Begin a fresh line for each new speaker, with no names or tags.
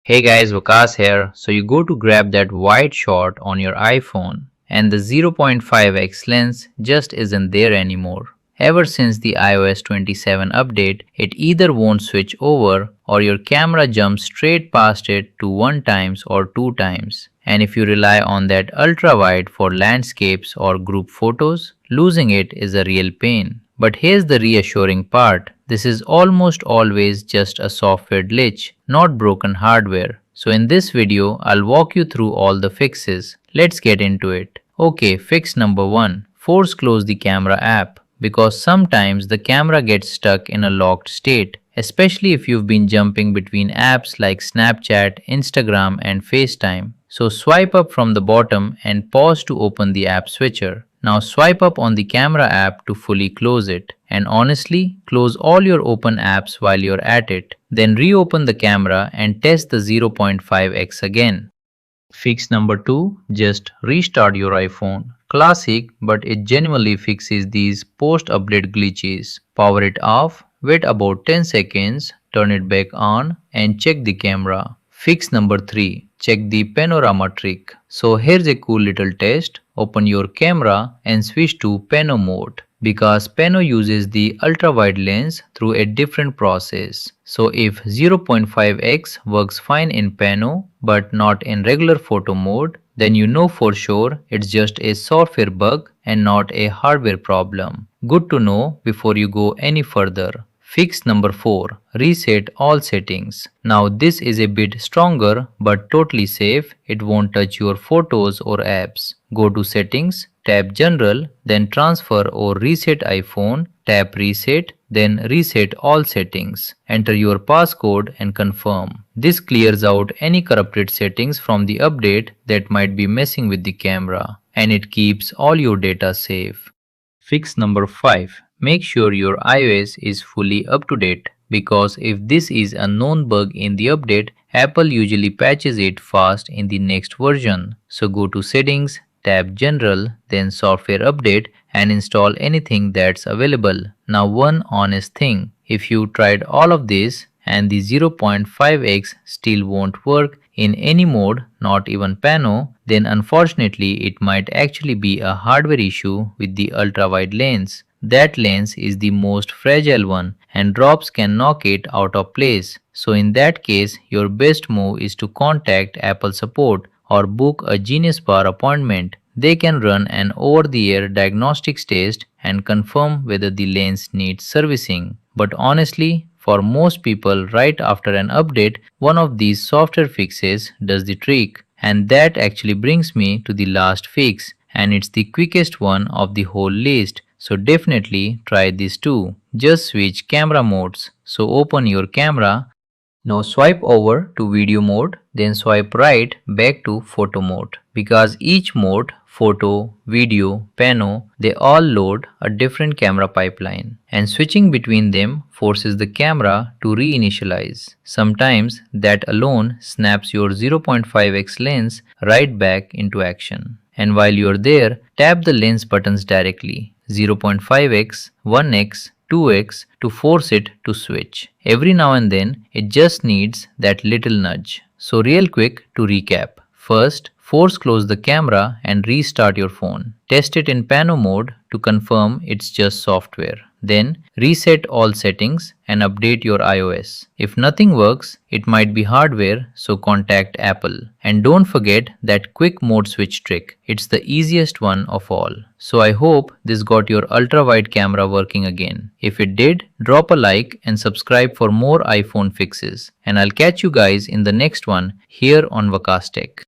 Hey guys, Vakas here. So you go to grab that wide shot on your iPhone and the 0.5x lens just isn't there anymore. Ever since the iOS 27 update, it either won't switch over or your camera jumps straight past it to 1 times or 2 times. And if you rely on that ultra wide for landscapes or group photos, losing it is a real pain. But here's the reassuring part. This is almost always just a software glitch, not broken hardware. So in this video, I'll walk you through all the fixes. Let's get into it. Okay, fix number 1. Force close the camera app because sometimes the camera gets stuck in a locked state, especially if you've been jumping between apps like Snapchat, Instagram, and FaceTime. So swipe up from the bottom and pause to open the app switcher. Now swipe up on the camera app to fully close it. And honestly, close all your open apps while you're at it. Then reopen the camera and test the 0.5x again. Fix number 2, just restart your iPhone. Classic, but it genuinely fixes these post-update glitches. Power it off, wait about 10 seconds, turn it back on and check the camera. Fix number 3, check the panorama trick. So here's a cool little test. Open your camera and switch to Pano mode because Pano uses the ultra-wide lens through a different process. So if 0.5x works fine in Pano but not in regular photo mode, then you know for sure it's just a software bug and not a hardware problem. Good to know before you go any further. Fix number 4. Reset all settings. Now this is a bit stronger but totally safe. It won't touch your photos or apps. Go to settings, tap general, then transfer or reset iPhone, tap reset, then reset all settings. Enter your passcode and confirm. This clears out any corrupted settings from the update that might be messing with the camera, and it keeps all your data safe. Fix number 5. Make sure your iOS is fully up to date because if this is a known bug in the update, Apple usually patches it fast in the next version. So go to settings, tap general, then software update and install anything that's available. Now one honest thing, if you tried all of this and the 0.5x still won't work in any mode, not even Pano, then unfortunately it might actually be a hardware issue with the ultra-wide lens. That lens is the most fragile one and drops can knock it out of place. So in that case, your best move is to contact Apple support or book a Genius Bar appointment. They can run an over-the-air diagnostics test and confirm whether the lens needs servicing. But honestly, for most people right after an update, one of these software fixes does the trick. And that actually brings me to the last fix, and it's the quickest one of the whole list. So definitely try this too. Just switch camera modes. So open your camera. Now swipe over to video mode, then swipe right back to photo mode. Because each mode, photo, video, Pano, they all load a different camera pipeline. And switching between them forces the camera to reinitialize. Sometimes that alone snaps your 0.5x lens right back into action. And while you're there, tap the lens buttons directly. 0.5x, 1x, 2x to force it to switch. Every now and then, it just needs that little nudge. So real quick to recap. First, force close the camera and restart your phone. Test it in Pano mode to confirm it's just software. Then reset all settings and update your iOS. If nothing works, it might be hardware, so contact Apple. And don't forget that quick mode switch trick. It's the easiest one of all. So I hope this got your ultra wide camera working again. If it did, drop a like and subscribe for more iPhone fixes. And I'll catch you guys in the next one here on Vakas Tech.